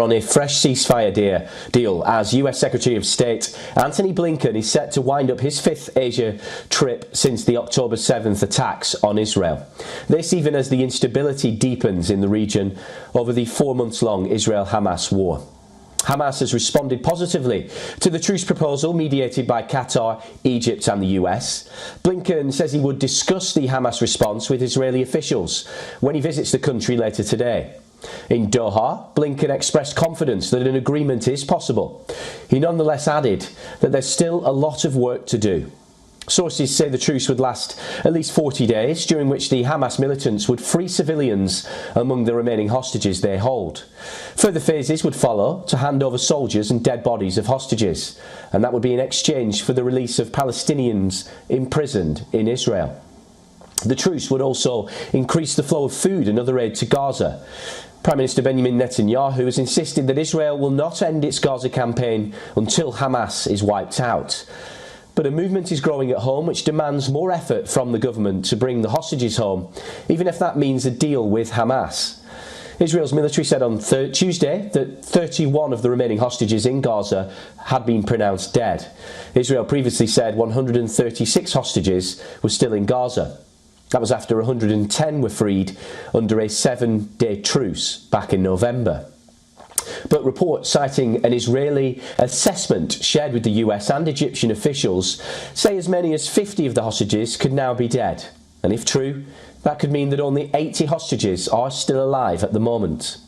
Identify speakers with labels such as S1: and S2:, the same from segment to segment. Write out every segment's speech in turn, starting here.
S1: on a fresh ceasefire deal as US Secretary of State Antony Blinken is set to wind up his fifth Asia trip since the October 7th attacks on Israel. This even as the instability deepens in the region over the 4 months long Israel-Hamas war. Hamas has responded positively to the truce proposal mediated by Qatar, Egypt and the US. Blinken says he would discuss the Hamas response with Israeli officials when he visits the country later today. In Doha, Blinken expressed confidence that an agreement is possible. He nonetheless added that there's still a lot of work to do. Sources say the truce would last at least 40 days, during which the Hamas militants would free civilians among the remaining hostages they hold. Further phases would follow to hand over soldiers and dead bodies of hostages, and that would be in exchange for the release of Palestinians imprisoned in Israel. The truce would also increase the flow of food and other aid to Gaza. Prime Minister Benjamin Netanyahu has insisted that Israel will not end its Gaza campaign until Hamas is wiped out. But a movement is growing at home which demands more effort from the government to bring the hostages home, even if that means a deal with Hamas. Israel's military said on Tuesday that 31 of the remaining hostages in Gaza had been pronounced dead. Israel previously said 136 hostages were still in Gaza. That was after 110 were freed under a 7-day truce back in November. But reports citing an Israeli assessment shared with the US and Egyptian officials say as many as 50 of the hostages could now be dead. And if true, that could mean that only 80 hostages are still alive at the moment.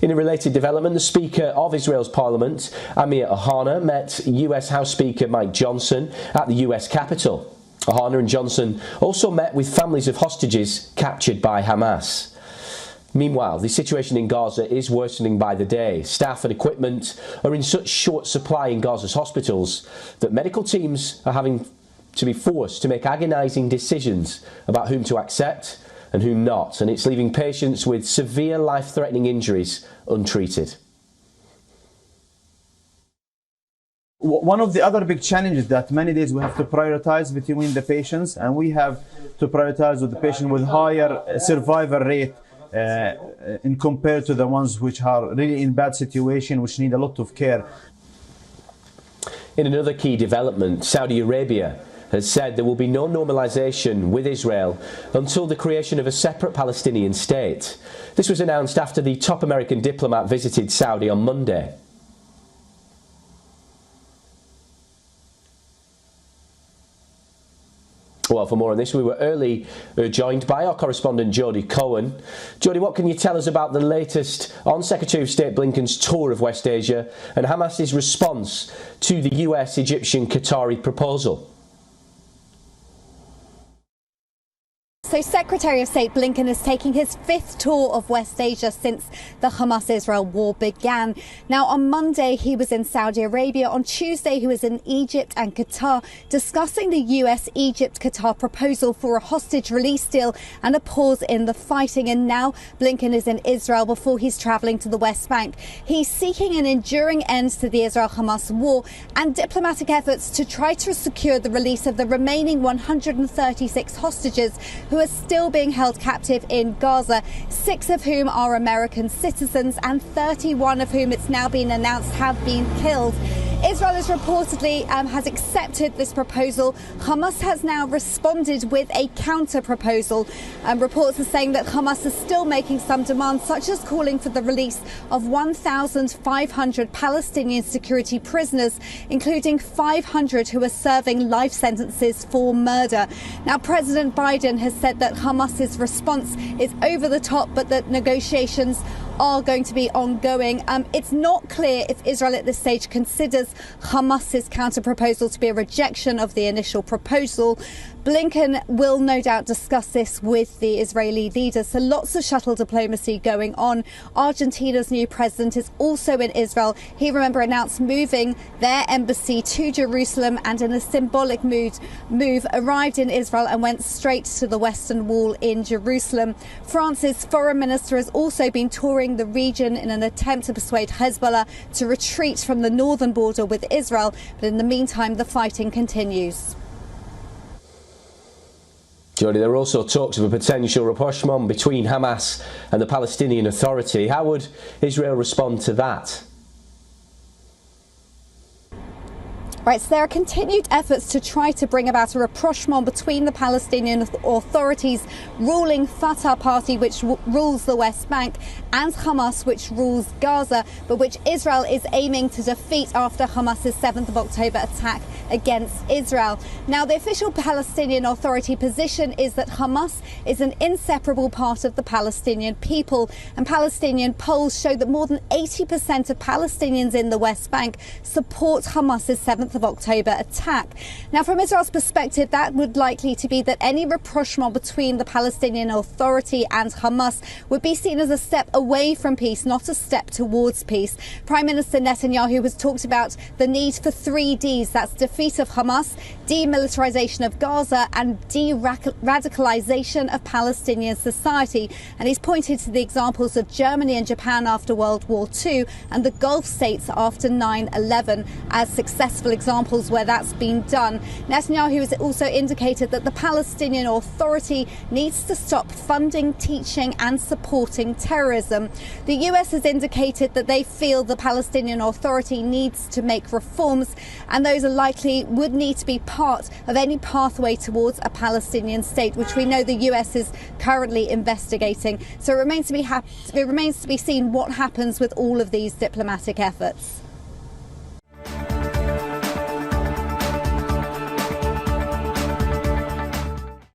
S1: In a related development, the Speaker of Israel's Parliament, Amir Ohana, met US House Speaker Mike Johnson at the US Capitol. Ohana and Johnson also met with families of hostages captured by Hamas. Meanwhile, the situation in Gaza is worsening by the day. Staff and equipment are in such short supply in Gaza's hospitals that medical teams are having to be forced to make agonising decisions about whom to accept and whom not, and it's leaving patients with severe life-threatening injuries untreated.
S2: One of the other big challenges that many days we have to prioritize between the patients, and we have to prioritize with the patient with higher survival rate in compared to the ones which are really in bad situation, which need a lot of care.
S1: In another key development, Saudi Arabia has said there will be no normalization with Israel until the creation of a separate Palestinian state. This was announced after the top American diplomat visited Saudi on Monday. Well, for more on this, we were early joined by our correspondent Jodie Cohen. Jodie, what can you tell us about the latest on Secretary of State Blinken's tour of West Asia and Hamas's response to the US, Egyptian, Qatari proposal?
S3: So Secretary of State Blinken is taking his fifth tour of West Asia since the Hamas-Israel war began. Now, on Monday, he was in Saudi Arabia. On Tuesday, he was in Egypt and Qatar discussing the US-Egypt-Qatar proposal for a hostage release deal and a pause in the fighting. And now Blinken is in Israel before he's travelling to the West Bank. He's seeking an enduring end to the Israel-Hamas war and diplomatic efforts to try to secure the release of the remaining 136 hostages who are still being held captive in Gaza, 6 of whom are American citizens and 31 of whom it's now been announced have been killed. Israel has reportedly has accepted this proposal. Hamas has now responded with a counter-proposal. Reports are saying that Hamas is still making some demands, such as calling for the release of 1,500 Palestinian security prisoners, including 500 who are serving life sentences for murder. Now, President Biden has said that Hamas's response is over the top, but that negotiations are going to be ongoing. It's not clear if Israel at this stage considers Hamas's counter-proposal to be a rejection of the initial proposal. Blinken will no doubt discuss this with the Israeli leaders. So lots of shuttle diplomacy going on. Argentina's new president is also in Israel. He, remember, announced moving their embassy to Jerusalem and in a symbolic move arrived in Israel and went straight to the Western Wall in Jerusalem. France's foreign minister has also been touring the region in an attempt to persuade Hezbollah to retreat from the northern border with Israel. But in the meantime, the fighting continues.
S1: Jody, there are also talks of a potential rapprochement between Hamas and the Palestinian Authority. How would Israel respond to that?
S3: Right, so there are continued efforts to try to bring about a rapprochement between the Palestinian authorities ruling Fatah party, which rules the West Bank, and Hamas, which rules Gaza, but which Israel is aiming to defeat after Hamas's 7th of October attack against Israel. Now, the official Palestinian Authority position is that Hamas is an inseparable part of the Palestinian people, and Palestinian polls show that more than 80% of Palestinians in the West Bank support Hamas's 7th of October attack. Now, from Israel's perspective, that would likely to be that any rapprochement between the Palestinian Authority and Hamas would be seen as a step away from peace, not a step towards peace. Prime Minister Netanyahu has talked about the need for 3 Ds. That's defeat of Hamas, demilitarization of Gaza, and de-radicalization of Palestinian society. And he's pointed to the examples of Germany and Japan after World War II and the Gulf states after 9/11 as successful examples where that's been done. Netanyahu has also indicated that the Palestinian Authority needs to stop funding, teaching and supporting terrorism. The US has indicated that they feel the Palestinian Authority needs to make reforms, and those are likely would need to be part of any pathway towards a Palestinian state, which we know the US is currently investigating. So it remains to be seen what happens with all of these diplomatic efforts.